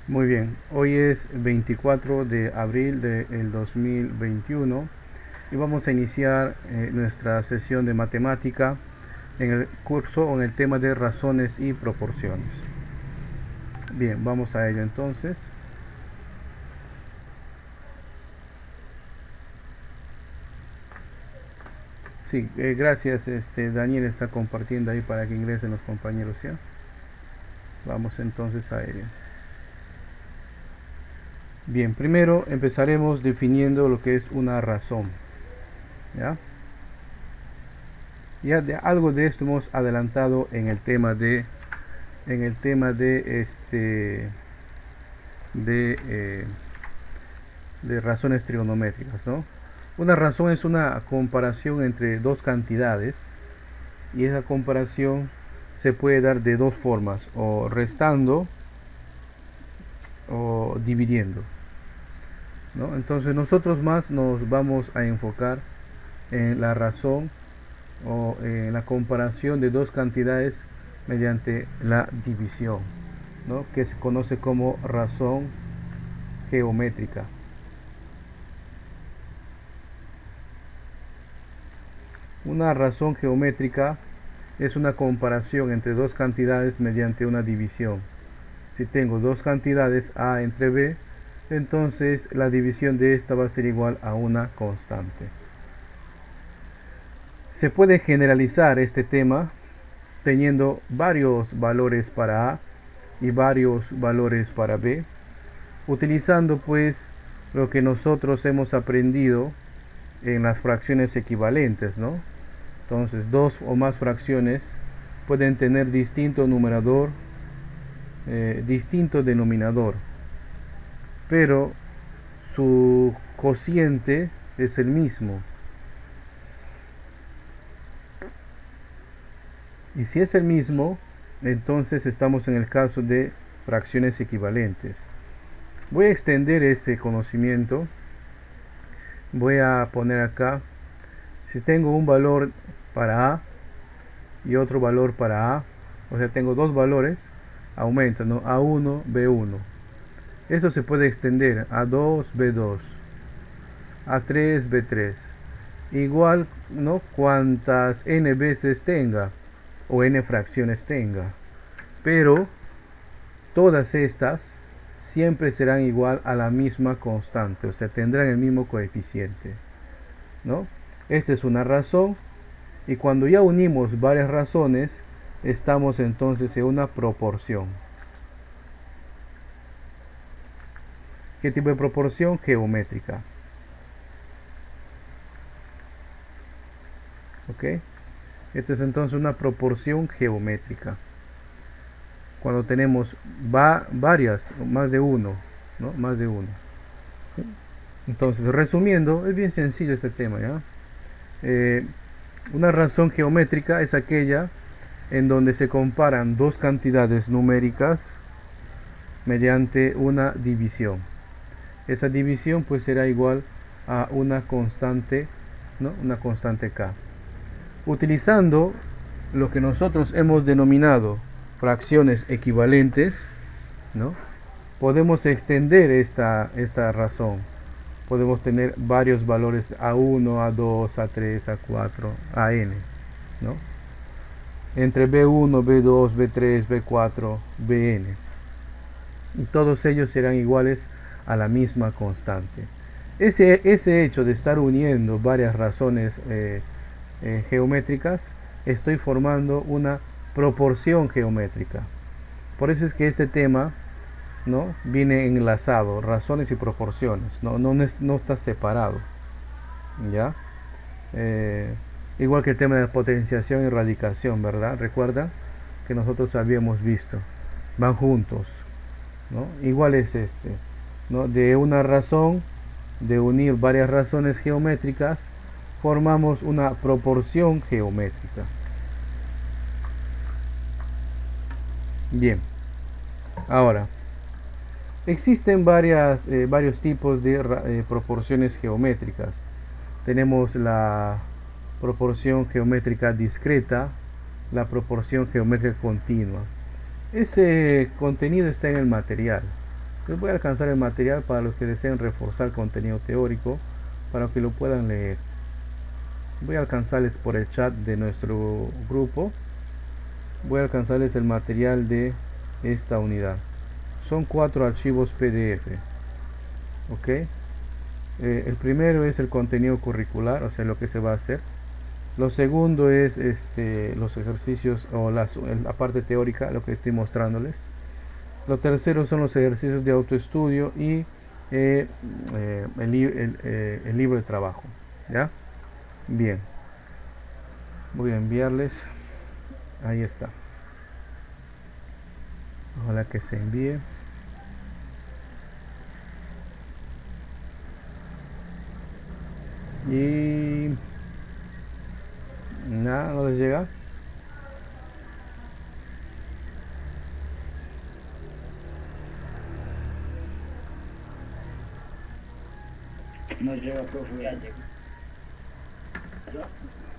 Muy bien, hoy es 24 de abril del 2021 y vamos a iniciar nuestra sesión de matemática en el curso o en el tema de razones y proporciones. Bien, vamos a ello entonces. Sí, gracias. Daniel está compartiendo ahí para que ingresen los compañeros, ¿ya? Vamos entonces a ello. Bien, primero empezaremos definiendo lo que es una razón, ¿ya? Ya de algo de esto hemos adelantado en el tema de de, eh, de razones trigonométricas, ¿no? Una razón es una comparación entre dos cantidades y esa comparación se puede dar de dos formas, o restando o dividiendo, ¿no? Entonces nosotros más nos vamos a enfocar en la razón o en la comparación de dos cantidades mediante la división, ¿no? Que se conoce como razón geométrica. Una razón geométrica es una comparación entre dos cantidades mediante una división. Si tengo dos cantidades A entre B, entonces la división de esta va a ser igual a una constante. Se puede generalizar este tema teniendo varios valores para A y varios valores para B, utilizando pues lo que nosotros hemos aprendido en las fracciones equivalentes, ¿no? Entonces, dos o más fracciones pueden tener distinto numerador, distinto denominador, pero su cociente es el mismo. Y si es el mismo, entonces estamos en el caso de fracciones equivalentes. Voy a extender este conocimiento. Voy a poner acá, si tengo un valor para A y otro valor para A, o sea, tengo dos valores, aumenta, ¿no? A1, B1. Esto se puede extender a 2, B2, a 3, B3. Igual, ¿no? Cuantas n veces tenga o n fracciones tenga. Pero todas estas siempre serán igual a la misma constante, o sea, tendrán el mismo coeficiente, ¿no? Esta es una razón, y cuando ya unimos varias razones, estamos entonces en una proporción. ¿Qué tipo de proporción? Geométrica. ¿Ok? Esto es entonces una proporción geométrica. Cuando tenemos varias, más de uno, ¿no? Más de uno. Entonces, resumiendo, es bien sencillo este tema, ¿ya? Una razón geométrica es aquella en donde se comparan dos cantidades numéricas mediante una división. Esa división pues será igual a una constante, ¿no? Una constante k. Utilizando lo que nosotros hemos denominado fracciones equivalentes, ¿no? Podemos extender esta razón. Podemos tener varios valores A1, A2, A3, A4, AN, ¿no? Entre B1, B2, B3, B4, Bn. Y todos ellos serán iguales a la misma constante. Ese hecho de estar uniendo varias razones geométricas, estoy formando una proporción geométrica. Por eso es que este tema, ¿no? Viene enlazado, razones y proporciones, no está separado, ¿ya? Igual que el tema de potenciación y radicación, ¿verdad? Recuerda que nosotros habíamos visto, van juntos, ¿no? Igual es este, ¿no? De una razón, de unir varias razones geométricas, formamos una proporción geométrica. Bien, ahora, existen varios tipos de proporciones geométricas. Tenemos la proporción geométrica discreta, la proporción geométrica continua. Ese contenido está en el material. Les voy a alcanzar el material para los que deseen reforzar contenido teórico, para que lo puedan leer. Voy a alcanzarles por el chat de nuestro grupo, voy a alcanzarles el material de esta unidad. Son 4 archivos PDF. Ok, el primero es el contenido curricular, o sea, lo que se va a hacer. Lo segundo es los ejercicios o la parte teórica, lo que estoy mostrándoles. Lo tercero son los ejercicios de autoestudio y el libro de trabajo. ¿Ya? Bien. Voy a enviarles. Ahí está. Ojalá que se envíe. Y nada, no les llega. No llega, profe. Ya llegó.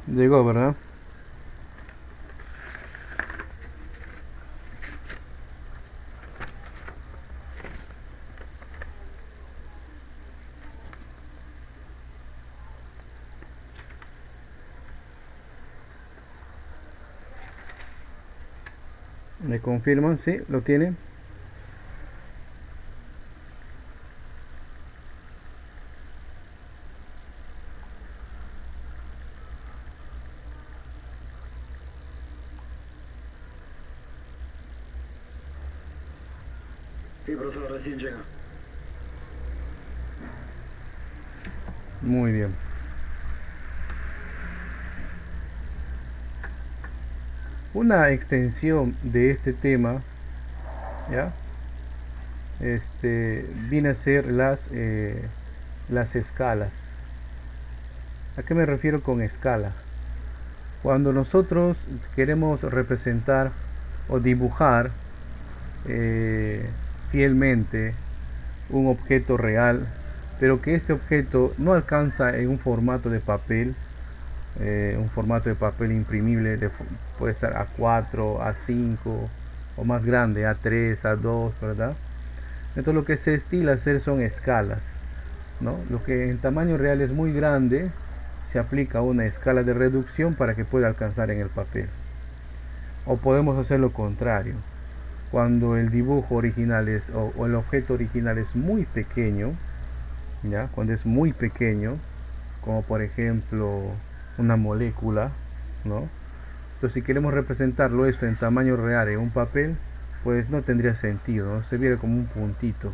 Llegó, ¿verdad? ¿Me confirman? Sí, lo tienen. Sí, profesor, recién llega. Muy bien. Una extensión de este tema, ¿ya? Viene a ser las escalas. ¿A qué me refiero con escala? Cuando nosotros queremos representar o dibujar fielmente un objeto real, pero que este objeto no alcanza en un formato de papel, un formato de papel imprimible, puede ser A4, A5 o más grande, A3, A2, ¿verdad? Entonces lo que se estila hacer son escalas, ¿no? Lo que en tamaño real es muy grande, se aplica una escala de reducción para que pueda alcanzar en el papel. O podemos hacer lo contrario. Cuando el dibujo original o el objeto original es muy pequeño, ¿ya? Cuando es muy pequeño, como por ejemplo una molécula, ¿no? Entonces si queremos representarlo esto en tamaño real en un papel, pues no tendría sentido, ¿no? Se viera como un puntito.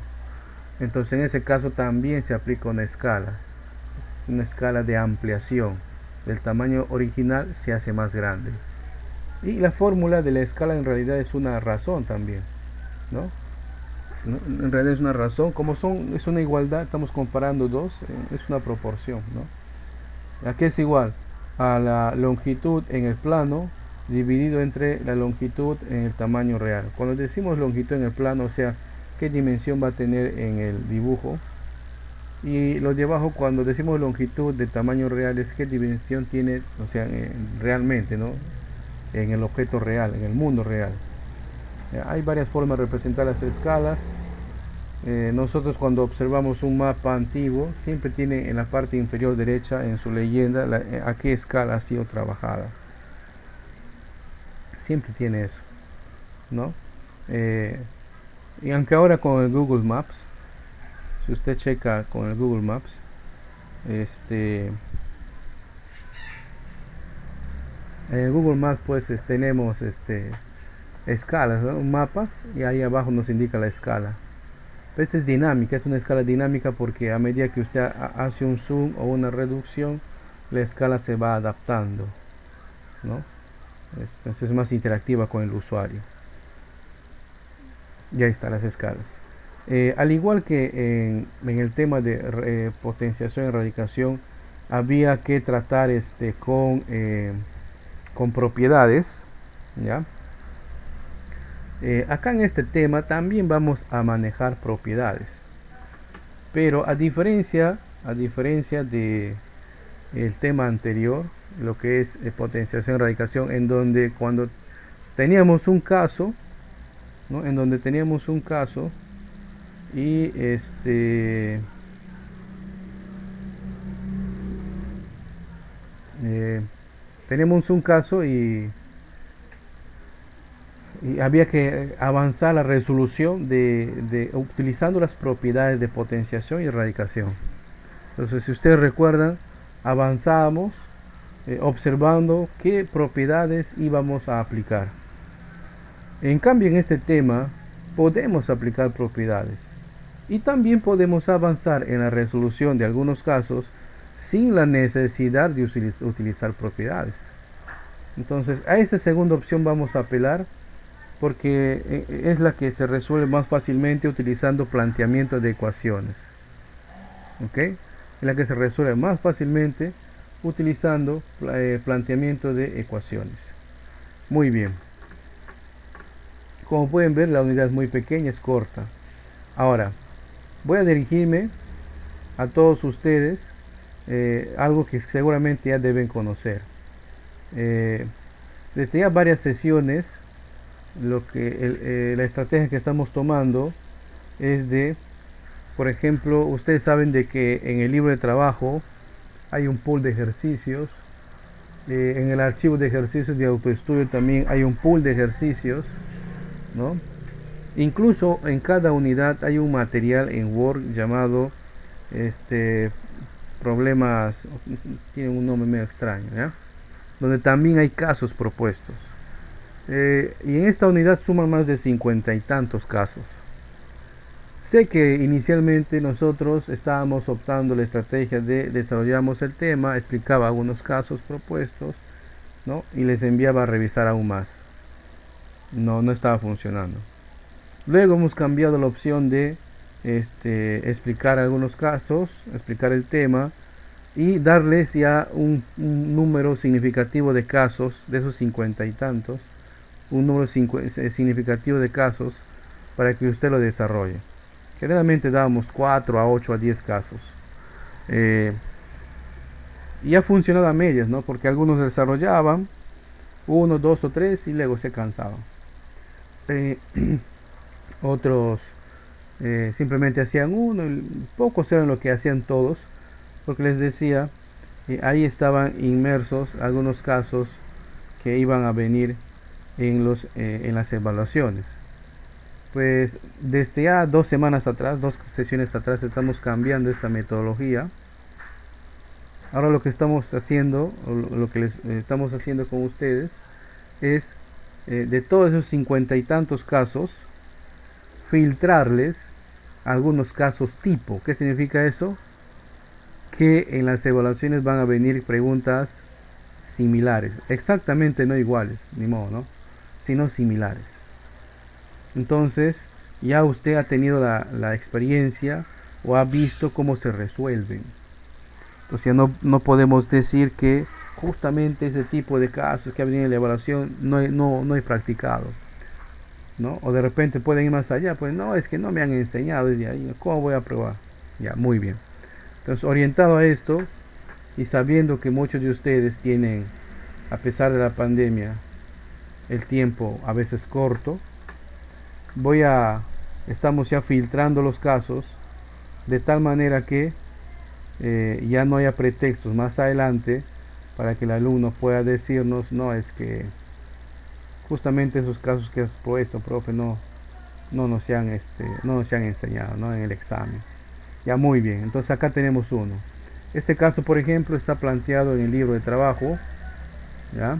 Entonces en ese caso también se aplica una escala de ampliación. El tamaño original se hace más grande. Y la fórmula de la escala en realidad es una razón también, ¿no? En realidad es una razón, como es una igualdad, estamos comparando dos, es una proporción, ¿no? Aquí es igual a la longitud en el plano dividido entre la longitud en el tamaño real. Cuando decimos longitud en el plano, o sea, qué dimensión va a tener en el dibujo, y lo de abajo, cuando decimos longitud de tamaño real, es qué dimensión tiene, o sea, realmente, ¿no? En el objeto real, en el mundo real. Hay varias formas de representar las escalas. Nosotros cuando observamos un mapa antiguo, siempre tiene en la parte inferior derecha, en su leyenda, a qué escala ha sido trabajada. Siempre tiene eso, ¿no? Y aunque ahora con el Google Maps, si usted checa con el Google Maps, en el Google Maps pues tenemos escalas, ¿no? Mapas, y ahí abajo nos indica la escala. Esta es dinámica, es una escala dinámica porque a medida que usted hace un zoom o una reducción, la escala se va adaptando, ¿no? Entonces es más interactiva con el usuario. Ya están las escalas. Al igual que en el tema de potenciación y radicación, había que tratar con propiedades, ¿ya? Acá en este tema también vamos a manejar propiedades, pero a diferencia de el tema anterior, lo que es potenciación y radicación, en donde cuando teníamos un caso, ¿no? En donde teníamos un caso y tenemos un caso y había que avanzar la resolución de utilizando las propiedades de potenciación y radicación. Entonces, si ustedes recuerdan, avanzamos observando qué propiedades íbamos a aplicar. En cambio, en este tema podemos aplicar propiedades y también podemos avanzar en la resolución de algunos casos sin la necesidad de utilizar propiedades. Entonces, a esta segunda opción vamos a apelar porque es la que se resuelve más fácilmente utilizando planteamiento de ecuaciones. ¿Ok? Es la que se resuelve más fácilmente utilizando planteamiento de ecuaciones. Muy bien. Como pueden ver, la unidad es muy pequeña, es corta. Ahora, voy a dirigirme a todos ustedes algo que seguramente ya deben conocer. Desde ya varias sesiones, la estrategia que estamos tomando es de, por ejemplo, ustedes saben de que en el libro de trabajo hay un pool de ejercicios, en el archivo de ejercicios de autoestudio también hay un pool de ejercicios, ¿no? Incluso en cada unidad hay un material en Word llamado problemas, tiene un nombre medio extraño, ¿ya? Donde también hay casos propuestos. Y en esta unidad suman más de 50 y tantos casos. Sé que inicialmente nosotros estábamos optando la estrategia de desarrollamos el tema, explicaba algunos casos propuestos, ¿no? Y les enviaba a revisar aún más. No estaba funcionando. Luego hemos cambiado la opción de explicar algunos casos, explicar el tema y darles ya un número significativo de casos, de esos 50 y tantos, un número significativo de casos para que usted lo desarrolle. Generalmente dábamos 4 a 8 a 10 casos. Y ha funcionado a medias, ¿no? Porque algunos desarrollaban 1, 2 o 3 y luego se cansaban. Otros simplemente hacían uno y pocos eran lo que hacían todos, porque les decía, ahí estaban inmersos algunos casos que iban a venir en las evaluaciones. Pues desde ya 2 semanas atrás, 2 sesiones atrás, estamos cambiando esta metodología. Ahora lo que estamos haciendo, lo que estamos haciendo con ustedes es de todos esos 50 y tantos casos, filtrarles algunos casos tipo. ¿Qué significa eso? Que en las evaluaciones van a venir preguntas similares, exactamente no iguales, ni modo, ¿no? Sino similares. Entonces ya usted ha tenido la experiencia o ha visto cómo se resuelven. Entonces ya no podemos decir que justamente ese tipo de casos que ha venido en la evaluación no he practicado, ¿no? O de repente pueden ir más allá, pues no, es que no me han enseñado desde ahí, ¿cómo voy a probar? Ya, muy bien. Entonces, orientado a esto y sabiendo que muchos de ustedes tienen, a pesar de la pandemia, el tiempo a veces corto, estamos ya filtrando los casos de tal manera que ya no haya pretextos más adelante para que el alumno pueda decirnos, no, es que justamente esos casos que has puesto, profe, no nos se han enseñado, ¿no? En el examen. Ya, muy bien. Entonces acá tenemos uno. Este caso, por ejemplo, está planteado en el libro de trabajo, ¿ya?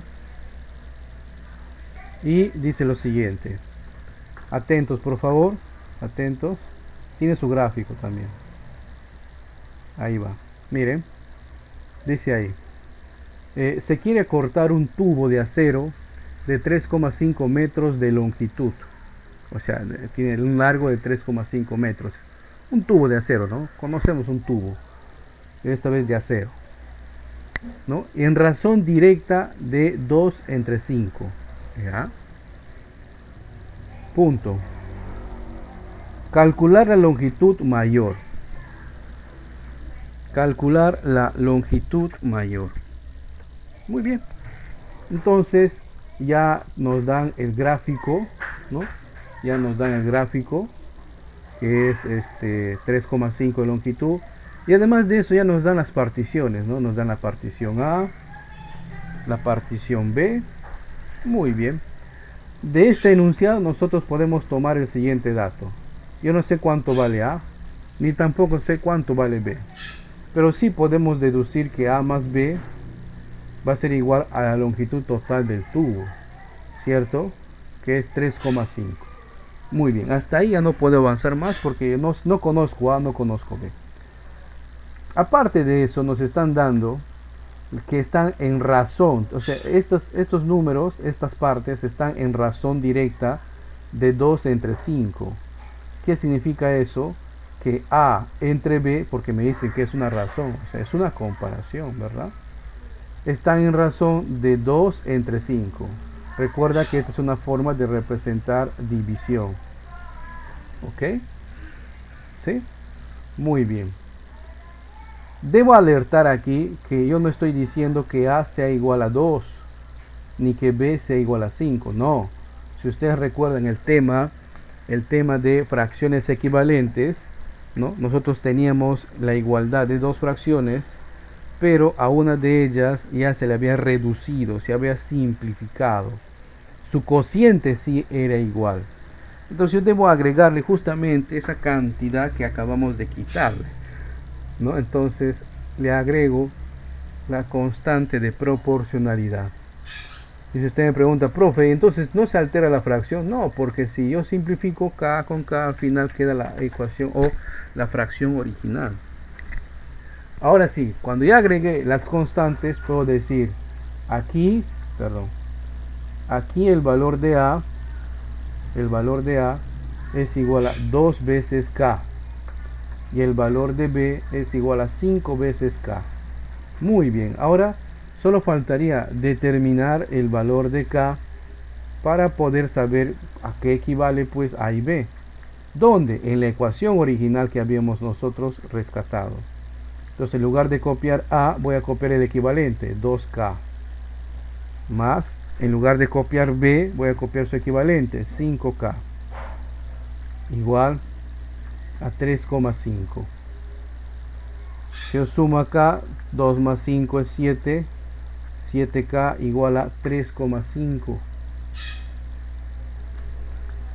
Y dice lo siguiente. Atentos, por favor. Atentos. Tiene su gráfico también. Ahí va. Miren. Dice ahí. Se quiere cortar un tubo de acero de 3,5 metros de longitud. O sea, tiene un largo de 3,5 metros. Un tubo de acero, ¿no? Conocemos un tubo. Esta vez de acero, ¿no? Y en razón directa de 2 entre 5. ¿Ya? Punto. Calcular la longitud mayor. Calcular la longitud mayor. Muy bien. Entonces ya nos dan el gráfico, ¿no? Ya nos dan el gráfico que es 3,5 de longitud. Y además de eso ya nos dan las particiones, ¿no? Nos dan la partición A, la partición B. Muy bien. De este enunciado nosotros podemos tomar el siguiente dato. Yo no sé cuánto vale A, ni tampoco sé cuánto vale B. Pero sí podemos deducir que A más B va a ser igual a la longitud total del tubo, ¿cierto? Que es 3,5. Muy bien, hasta ahí ya no puedo avanzar más porque no conozco A, no conozco B. Aparte de eso, nos están dando que están en razón, o sea, estos números, estas partes están en razón directa de 2 entre 5. ¿Qué significa eso? Que A entre B, porque me dicen que es una razón, o sea, es una comparación, ¿verdad? Están en razón de 2 entre 5. Recuerda que esta es una forma de representar división. ¿Ok? ¿Sí? Muy bien. Debo alertar aquí que yo no estoy diciendo que A sea igual a 2, ni que B sea igual a 5, no. Si ustedes recuerdan el tema de fracciones equivalentes, ¿no? Nosotros teníamos la igualdad de dos fracciones, pero a una de ellas ya se le había reducido, se había simplificado. Su cociente sí era igual. Entonces yo debo agregarle justamente esa cantidad que acabamos de quitarle, ¿no? Entonces le agrego la constante de proporcionalidad. Y si usted me pregunta, profe, entonces no se altera la fracción. No, porque si yo simplifico K con K, al final queda la ecuación o la fracción original. Ahora sí, cuando ya agregué las constantes, puedo decir aquí el valor de A es igual a 2 veces K. Y el valor de B es igual a 5 veces K. Muy bien, ahora solo faltaría determinar el valor de K para poder saber a qué equivale pues A y B. ¿Dónde? En la ecuación original que habíamos nosotros rescatado. Entonces en lugar de copiar A, voy a copiar el equivalente, 2K. Más, en lugar de copiar B, voy a copiar su equivalente, 5K. Igual a 3,5. Si yo sumo acá, 2 más 5 es 7. 7K igual a 3,5.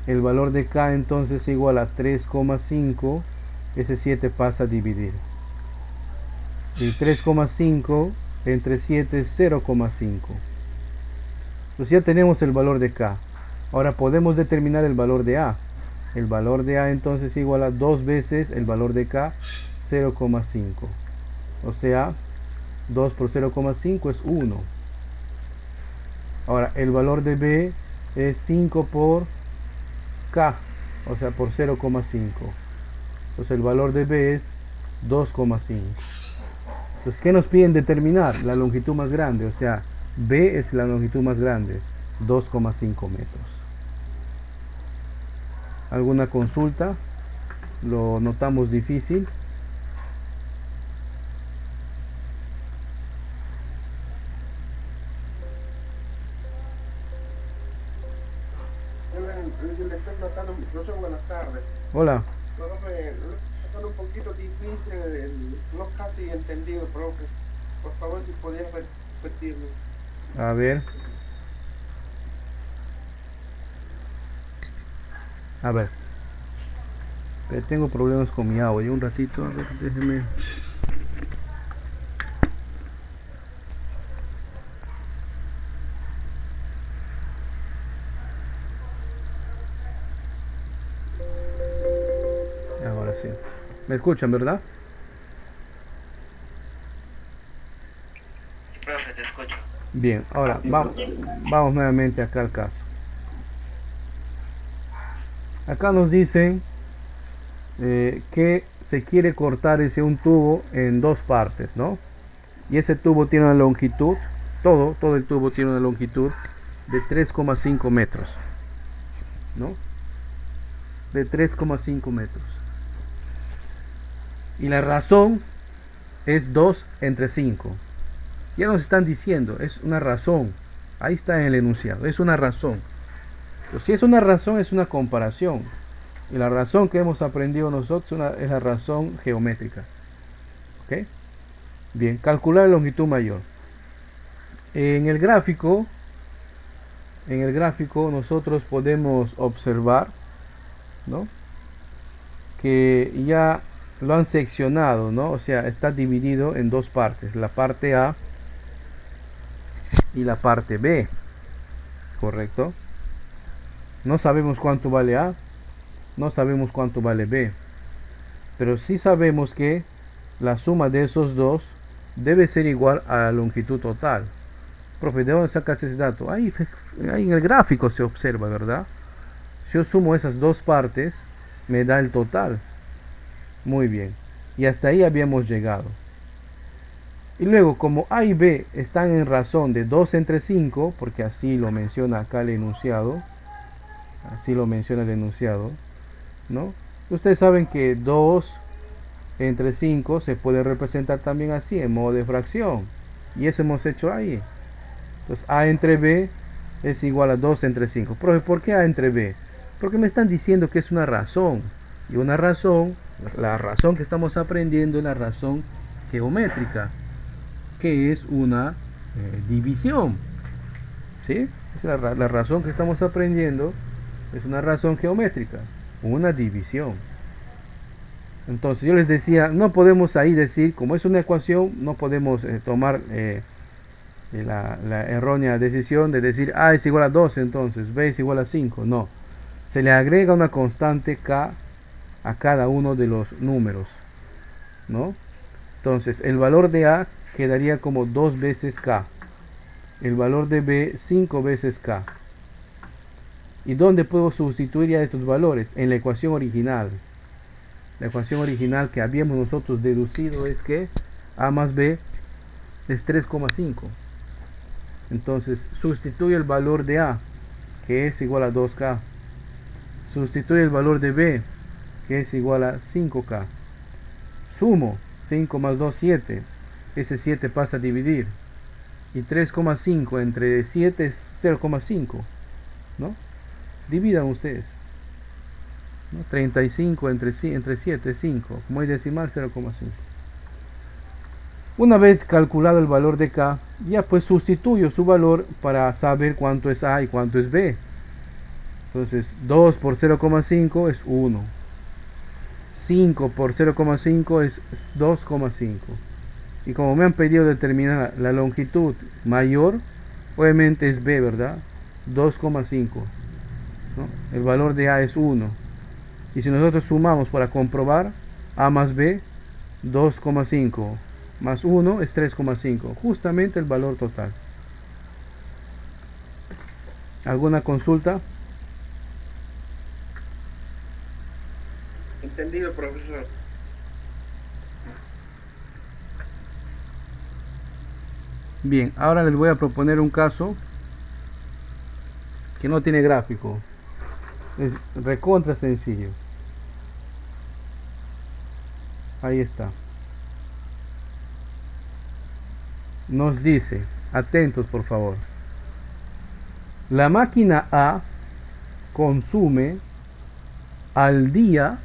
El valor de K entonces es igual a 3,5. Ese 7 pasa a dividir. Y 3,5 entre 7 es 0,5. Entonces ya tenemos el valor de K. Ahora podemos determinar el valor de A. El valor de A entonces es igual a 2 veces el valor de K, 0,5. O sea, 2 por 0,5 es 1. Ahora, el valor de B es 5 por K, o sea, por 0,5. Entonces el valor de B es 2,5. Entonces, ¿qué nos piden determinar? La longitud más grande, o sea, B es la longitud más grande, 2,5 metros. ¿Alguna consulta? ¿Lo notamos difícil? Le estoy notando, no sé, buenas tardes. Hola. Profe, es un poquito difícil, no casi entendido, profe. Por favor, si podías repetirme. A ver. Tengo problemas con mi audio. Un ratito, a ver, déjeme. Ahora sí. ¿Me escuchan, verdad? Sí, profe, te escucho. Bien, ahora vamos nuevamente acá al caso. Acá nos dicen que se quiere cortar un tubo en dos partes, ¿no? Y ese tubo tiene una longitud, todo el tubo tiene una longitud de 3,5 metros, ¿no? De 3,5 metros. Y la razón es 2 entre 5. Ya nos están diciendo, es una razón. Ahí está en el enunciado, es una razón. Pero si es una razón, es una comparación. Y la razón que hemos aprendido nosotros es la razón geométrica. ¿Ok? Bien, calcular la longitud mayor. En el gráfico nosotros podemos observar, ¿no?, que ya lo han seccionado, ¿no? O sea, está dividido en dos partes, la parte A y la parte B, ¿correcto? No sabemos cuánto vale A, no sabemos cuánto vale B, pero sí sabemos que la suma de esos dos debe ser igual a la longitud total. Profe, ¿de dónde sacas ese dato? Ahí en el gráfico se observa, ¿verdad? Si yo sumo esas dos partes, me da el total. Muy bien. Y hasta ahí habíamos llegado. Y luego, como A y B están en razón de 2 entre 5, porque así lo menciona acá el enunciado, ¿no? Ustedes saben que 2 entre 5 se puede representar también así, en modo de fracción. Y eso hemos hecho ahí. Entonces A entre B es igual a 2 entre 5. Profe, ¿por qué A entre B? Porque me están diciendo que es una razón. Y una razón, la razón que estamos aprendiendo es la razón geométrica, que es una división. ¿Sí? Es la razón que estamos aprendiendo es una razón geométrica, una división. Entonces yo les decía, no podemos ahí decir, como es una ecuación, no podemos tomar la errónea decisión de decir A es igual a 12, entonces B es igual a 5. No, se le agrega una constante K a cada uno de los números, ¿no? Entonces el valor de A quedaría como 2 veces K, el valor de B 5 veces K. ¿Y dónde puedo sustituir ya estos valores? En la ecuación original. La ecuación original que habíamos nosotros deducido es que A más B es 3,5. Entonces sustituye el valor de A, que es igual a 2K. Sustituye el valor de B, que es igual a 5K. Sumo 5 más 2, 7. Ese 7 pasa a dividir. Y 3,5 entre 7 es 0,5. ¿No? Dividan ustedes, ¿no? 35 entre 7 es 5. Como hay decimal, 0,5. Una vez calculado el valor de K, ya pues sustituyo su valor para saber cuánto es A y cuánto es B. Entonces 2 por 0,5 es 1. 5 por 0,5 es 2,5. Y como me han pedido determinar la longitud mayor, obviamente es B, ¿verdad? 2,5, ¿no? El valor de A es 1. Y si nosotros sumamos para comprobar, A más B, 2,5 más 1 es 3,5. Justamente el valor total. ¿Alguna consulta? Entendido, profesor. Bien, ahora les voy a proponer un caso que no tiene gráfico. Es recontra sencillo. Ahí está. Nos dice, atentos por favor. La máquina A consume al día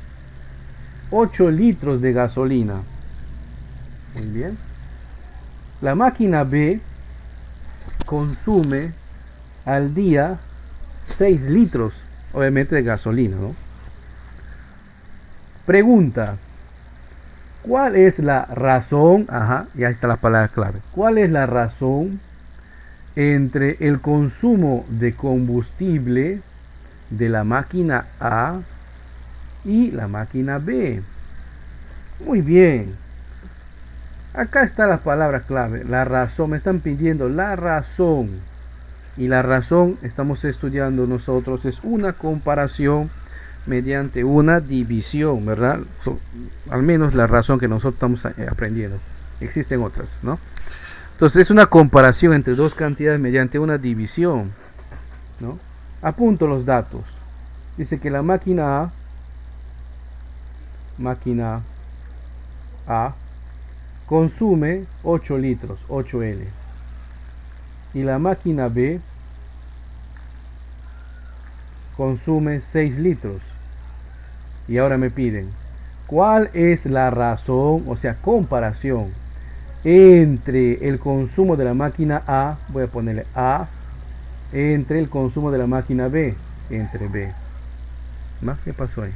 8 litros de gasolina. Muy bien. La máquina B consume al día 6 litros, obviamente, de gasolina, ¿no? Pregunta: ¿cuál es la razón? Ajá, y ahí está la palabra clave. ¿Cuál es la razón entre el consumo de combustible de la máquina A y la máquina B? Muy bien. Acá está la palabra clave, la razón. Me están pidiendo la razón. Y la razón, estamos estudiando nosotros, es una comparación mediante una división, ¿verdad? Al menos la razón que nosotros estamos aprendiendo. Existen otras, ¿no? Entonces es una comparación entre dos cantidades mediante una división, ¿no? Apunto los datos. Dice que la máquina A consume 8 litros, 8L. Y la máquina B consume 6 litros. Y ahora me piden, ¿cuál es la razón, o sea, comparación entre el consumo de la máquina A, voy a ponerle A, entre el consumo de la máquina B, entre B? ¿Más? ¿Qué pasó ahí?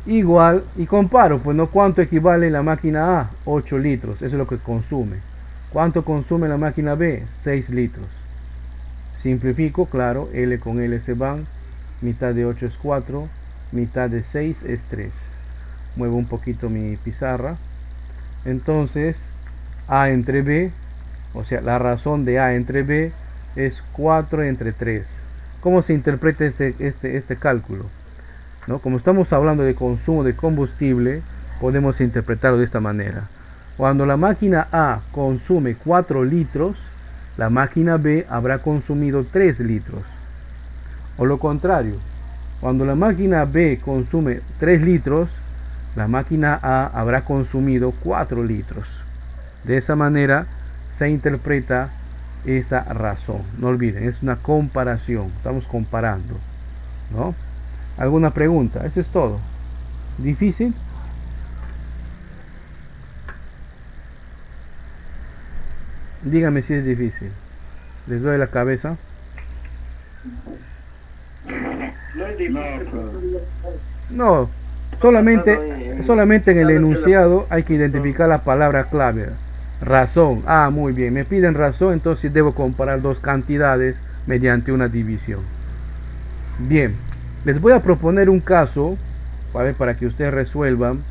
Igual, y comparo, pues no, cuánto equivale la máquina A, 8 litros, eso es lo que consume. ¿Cuánto consume la máquina B? 6 litros. Simplifico, claro, L con L se van, mitad de 8 es 4, mitad de 6 es 3. Muevo un poquito mi pizarra. Entonces, A entre B, o sea, la razón de A entre B es 4 entre 3. ¿Cómo se interpreta este cálculo? ¿No? Como estamos hablando de consumo de combustible, podemos interpretarlo de esta manera. Cuando la máquina A consume 4 litros, la máquina B habrá consumido 3 litros. O lo contrario, cuando la máquina B consume 3 litros, la máquina A habrá consumido 4 litros. De esa manera se interpreta esa razón. No olviden, es una comparación. Estamos comparando, ¿no? ¿Alguna pregunta? Eso es todo. ¿Difícil? Dígame si es difícil. ¿Les doy la cabeza? No es difícil. No, solamente en el enunciado hay que identificar la palabra clave. Razón. Ah, muy bien. Me piden razón, entonces debo comparar dos cantidades mediante una división. Bien, les voy a proponer un caso, ¿vale? Para que ustedes resuelvan.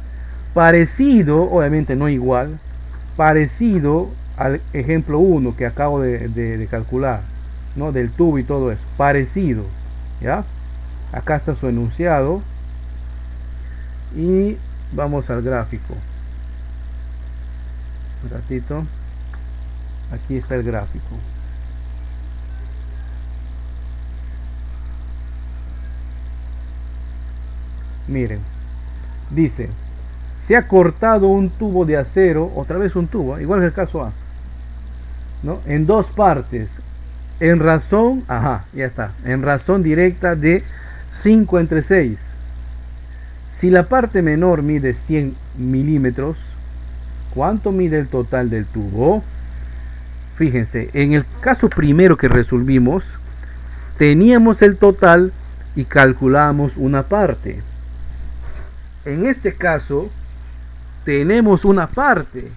Parecido, obviamente no igual, parecido al ejemplo 1 que acabo de calcular, ¿no? Del tubo y todo eso. Parecido, ¿ya? Acá está su enunciado. Y vamos al gráfico. Un ratito. Aquí está el gráfico. Miren, dice, se ha cortado un tubo de acero, otra vez un tubo, igual que el caso A, ¿no? En dos partes, en razón, ya está, en razón directa de 5 entre 6. Si la parte menor mide 100 milímetros, ¿cuánto mide el total del tubo? Fíjense, en el caso primero que resolvimos, teníamos el total y calculamos una parte. En este caso, tenemos una parte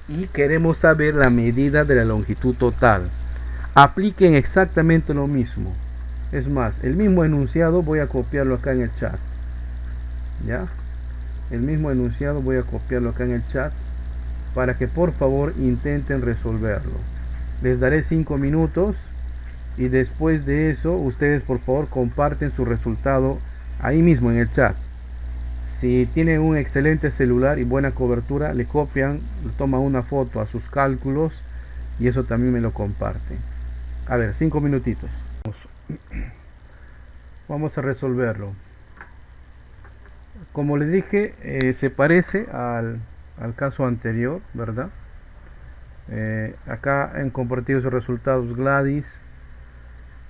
y queremos saber la medida de la longitud total. Apliquen exactamente lo mismo. Es más, el mismo enunciado voy a copiarlo acá en el chat. ¿Ya? El mismo enunciado voy a copiarlo acá en el chat para que por favor intenten resolverlo. Les daré 5 minutos y después de eso ustedes por favor comparten su resultado ahí mismo en el chat. Si tienen un excelente celular y buena cobertura, le copian, le toman una foto a sus cálculos y eso también me lo comparten. A ver, 5 minutitos. Vamos a resolverlo. Como les dije, se parece al caso anterior, ¿verdad? Acá han compartido sus resultados Gladys,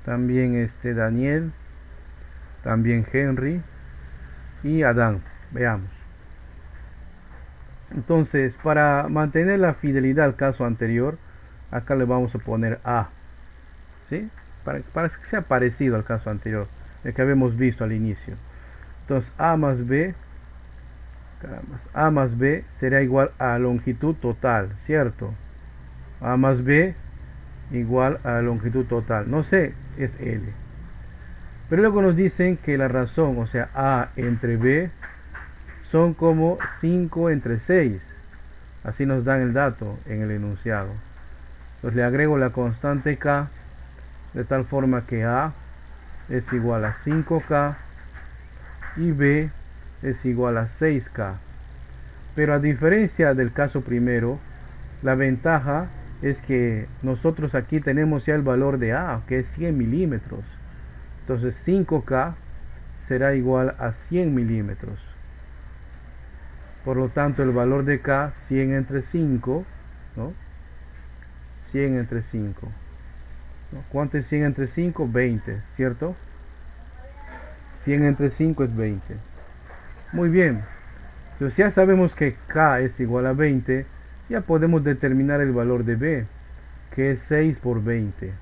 también Daniel, también Henry y Adán. Veamos. Entonces, para mantener la fidelidad al caso anterior, acá le vamos a poner A, ¿sí? Para que sea parecido al caso anterior, el que habíamos visto al inicio. Entonces, A más B será igual a longitud total, ¿cierto? A más B igual a longitud total. No sé, es L. Pero luego nos dicen que la razón, o sea, A entre B, son como 5 entre 6. Así nos dan el dato en el enunciado. Entonces le agrego la constante K, de tal forma que A es igual a 5K y B es igual a 6K. Pero a diferencia del caso primero, la ventaja es que nosotros aquí tenemos ya el valor de A, que es 100 milímetros. Entonces 5K será igual a 100 milímetros. Por lo tanto, el valor de K, 100 entre 5, ¿no? 100 entre 5. ¿No? ¿Cuánto es 100 entre 5? 20, ¿cierto? 100 entre 5 es 20. Muy bien. Entonces ya sabemos que K es igual a 20. Ya podemos determinar el valor de B, que es 6 por 20.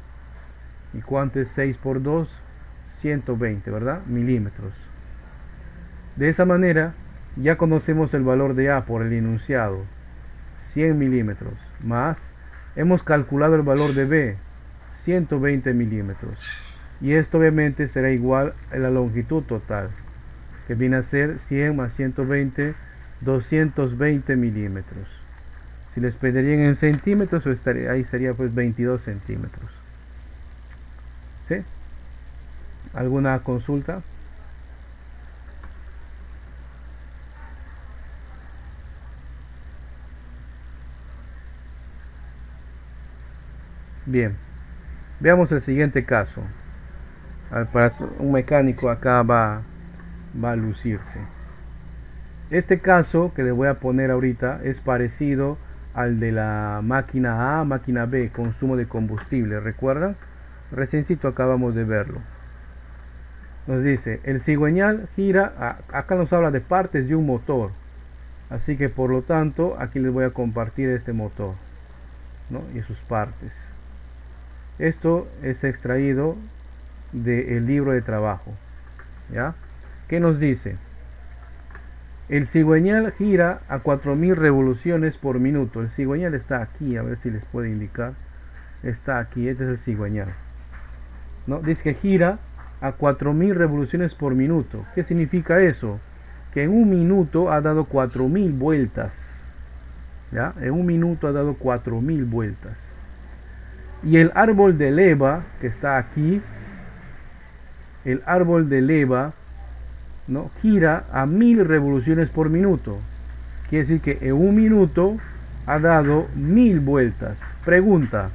¿Y cuánto es 6 por 2? 120, ¿verdad? Milímetros. De esa manera, ya conocemos el valor de A por el enunciado, 100 milímetros, más hemos calculado el valor de B, 120 milímetros. Y esto obviamente será igual a la longitud total, que viene a ser 100 más 120, 220 milímetros. Si les pedirían en centímetros, ahí sería pues 22 centímetros. ¿Sí? ¿Alguna consulta? Bien, veamos el siguiente caso. Para un mecánico acá va a lucirse. Este caso que le voy a poner ahorita es parecido al de la máquina A, máquina B, consumo de combustible. ¿Recuerdan? Reciencito acabamos de verlo. Nos dice, el cigüeñal gira, acá nos habla de partes de un motor. Así que por lo tanto, aquí les voy a compartir este motor, ¿no? Y sus partes. Esto es extraído del libro de trabajo, ¿ya? ¿Qué nos dice? El cigüeñal gira a 4000 revoluciones por minuto. El cigüeñal está aquí, a ver si les puedo indicar. Está aquí, este es el cigüeñal, ¿no? Dice que gira a 4000 revoluciones por minuto. ¿Qué significa eso? Que en un minuto ha dado 4000 vueltas, ¿ya? En un minuto ha dado 4000 vueltas. Y el árbol de leva que está aquí, el árbol de leva, ¿no? Gira a 1000 revoluciones por minuto. Quiere decir que en un minuto ha dado 1000 vueltas. Pregunta,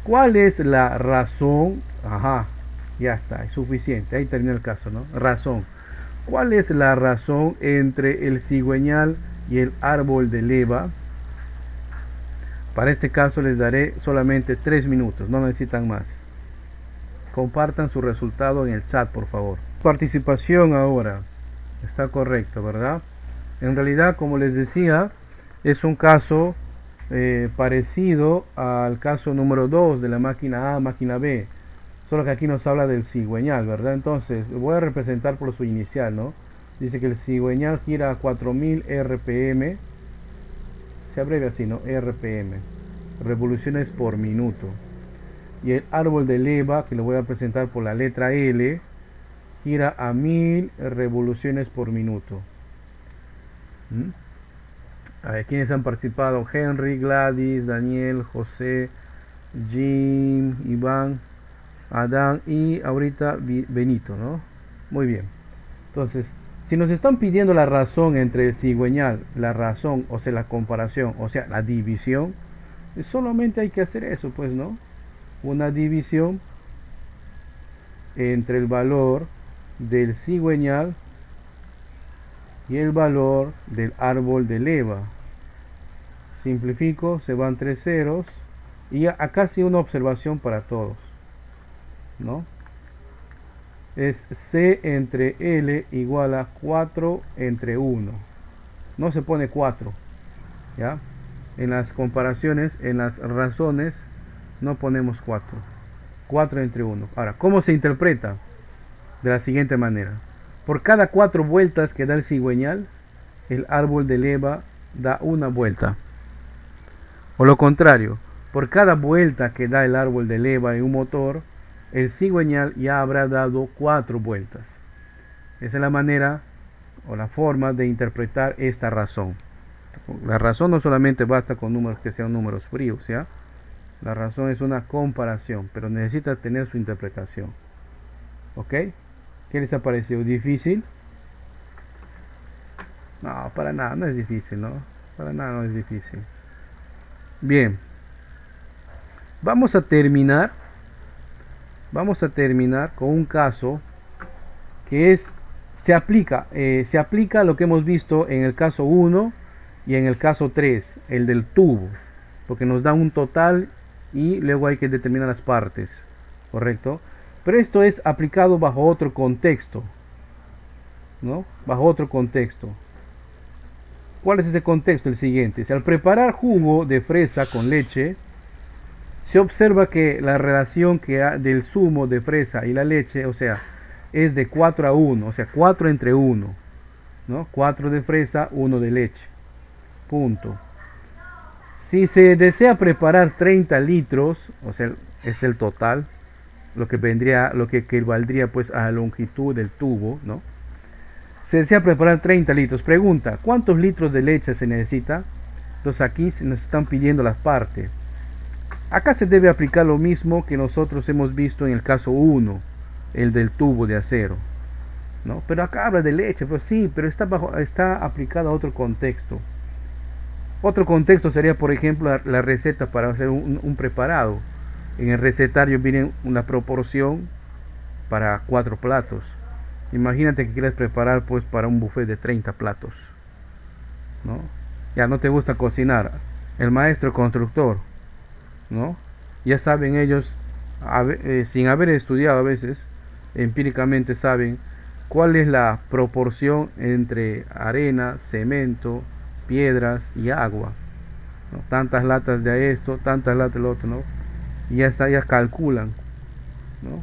¿cuál es la razón? Ajá, ya está, es suficiente. Ahí termina el caso, ¿no? Razón. ¿Cuál es la razón entre el cigüeñal y el árbol de leva? Para este caso les daré solamente 3 minutos, no necesitan más. Compartan su resultado en el chat, por favor. Participación ahora. Está correcto, ¿verdad? En realidad, como les decía, es un caso parecido al caso número 2 de la máquina A, máquina B. Solo que aquí nos habla del cigüeñal, ¿verdad? Entonces, voy a representar por su inicial, ¿no? Dice que el cigüeñal gira a 4000 RPM. Se abrevia así, ¿no? RPM, revoluciones por minuto. Y el árbol de leva, que lo voy a presentar por la letra L, gira a 1000 revoluciones por minuto. A ver, ¿quiénes han participado? Henry, Gladys, Daniel, José, Jim, Iván, Adán y ahorita Benito, ¿no? Muy bien. Entonces, si nos están pidiendo la razón entre el cigüeñal, la razón, o sea, la comparación, o sea, la división, solamente hay que hacer eso, pues, ¿no? Una división entre el valor del cigüeñal y el valor del árbol de leva. Simplifico, se van 3 ceros y acá sí una observación para todos, ¿no? Es C entre L igual a 4 entre 1. No se pone 4, ¿ya? En las comparaciones, en las razones, no ponemos 4. 4 entre 1. Ahora, ¿cómo se interpreta? De la siguiente manera. Por cada 4 vueltas que da el cigüeñal, el árbol de leva da una vuelta. O lo contrario, por cada vuelta que da el árbol de leva en un motor, el cigüeñal ya habrá dado 4 vueltas. Esa es la manera o la forma de interpretar esta razón. La razón no solamente basta con números que sean números fríos, ¿ya? La razón es una comparación, pero necesita tener su interpretación. ¿Ok? ¿Qué les ha parecido? ¿Difícil? No, para nada, no es difícil, ¿no? Para nada no es difícil. Bien. Vamos a terminar con un caso que se aplica lo que hemos visto en el caso 1 y en el caso 3, el del tubo, porque nos da un total y luego hay que determinar las partes, ¿correcto? Pero esto es aplicado bajo otro contexto, ¿no? Bajo otro contexto. ¿Cuál es ese contexto? El siguiente. Si al preparar jugo de fresa con leche, se observa que la relación del zumo de fresa y la leche, o sea, es de 4 a 1, o sea, 4 entre 1, ¿no? 4 de fresa, 1 de leche. Punto. Si se desea preparar 30 litros, o sea, es el total, lo que equivaldría pues a la longitud del tubo, ¿no? Se desea preparar 30 litros. Pregunta, ¿cuántos litros de leche se necesita? Entonces aquí nos están pidiendo las partes. Acá se debe aplicar lo mismo que nosotros hemos visto en el caso 1, el del tubo de acero, ¿no? Pero acá habla de leche, pues sí, pero está aplicado a otro contexto. Otro contexto sería, por ejemplo, la receta para hacer un preparado. En el recetario viene una proporción para 4 platos. Imagínate que quieres preparar pues para un buffet de 30 platos, ¿no? Ya no te gusta cocinar. El maestro constructor, ¿no? Ya saben ellos, sin haber estudiado a veces, empíricamente saben cuál es la proporción entre arena, cemento, piedras y agua, ¿no? Tantas latas de esto, tantas latas de lo otro, ¿no? Y ya calculan, ¿no?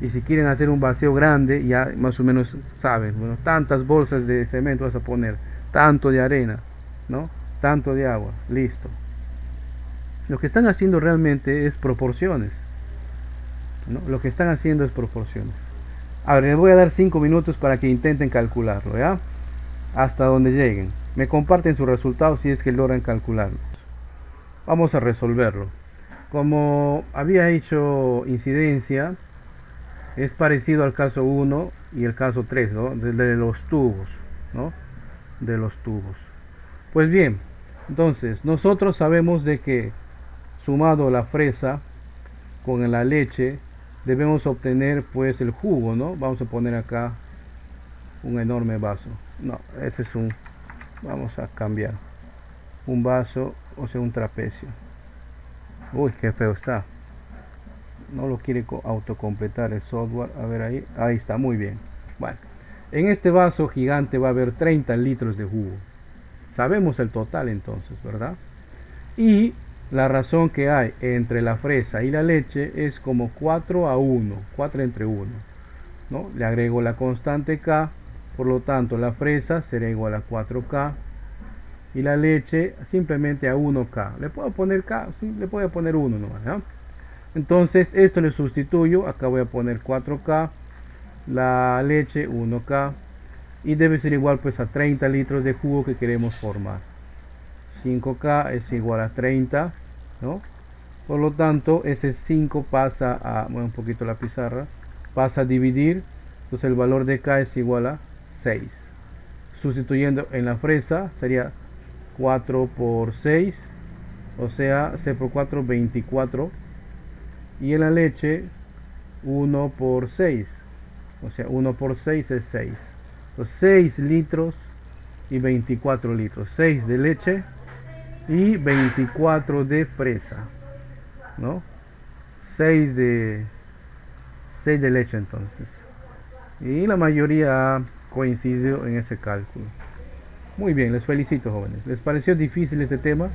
Y si quieren hacer un vacío grande, ya más o menos saben, bueno, tantas bolsas de cemento vas a poner, tanto de arena, ¿no? Tanto de agua, listo. Lo que están haciendo realmente es proporciones, ¿no? Lo que están haciendo es proporciones. Ahora les voy a dar 5 minutos para que intenten calcularlo, ¿ya? Hasta donde lleguen. Me comparten sus resultados si es que logran calcularlo. Vamos a resolverlo. Como había hecho incidencia, es parecido al caso 1 y el caso 3, ¿no? De los tubos, ¿no? De los tubos. Pues bien, entonces nosotros sabemos de que sumado la fresa con la leche debemos obtener pues el jugo, ¿no? Vamos a poner acá un enorme vaso. No, ese es vamos a cambiar. Un vaso, o sea, un trapecio. Uy, qué feo está. No lo quiere autocompletar el software. A ver ahí está, muy bien. Bueno, en este vaso gigante va a haber 30 litros de jugo. Sabemos el total entonces, ¿verdad? Y la razón que hay entre la fresa y la leche es como 4 a 1, 4 entre 1, ¿no? Le agrego la constante K, por lo tanto la fresa será igual a 4K y la leche simplemente a 1K. ¿Le puedo poner K? Sí, le puedo poner 1 nomás, ¿no? Entonces esto le sustituyo, acá voy a poner 4K, la leche 1K y debe ser igual pues a 30 litros de jugo que queremos formar. 5K es igual a 30, ¿no? Por lo tanto ese 5 pasa a, bueno, un poquito la pizarra, pasa a dividir, entonces el valor de K es igual a 6. Sustituyendo en la fresa sería 4 por 6, o sea, C por 4, 24. Y en la leche 1 por 6, o sea, 1 por 6 es 6. Entonces 6 litros y 24 litros. 6 de leche y 24 de fresa, ¿no? 6 de leche entonces. Y la mayoría coincidió en ese cálculo. Muy bien, les felicito, jóvenes. ¿Les pareció difícil este tema?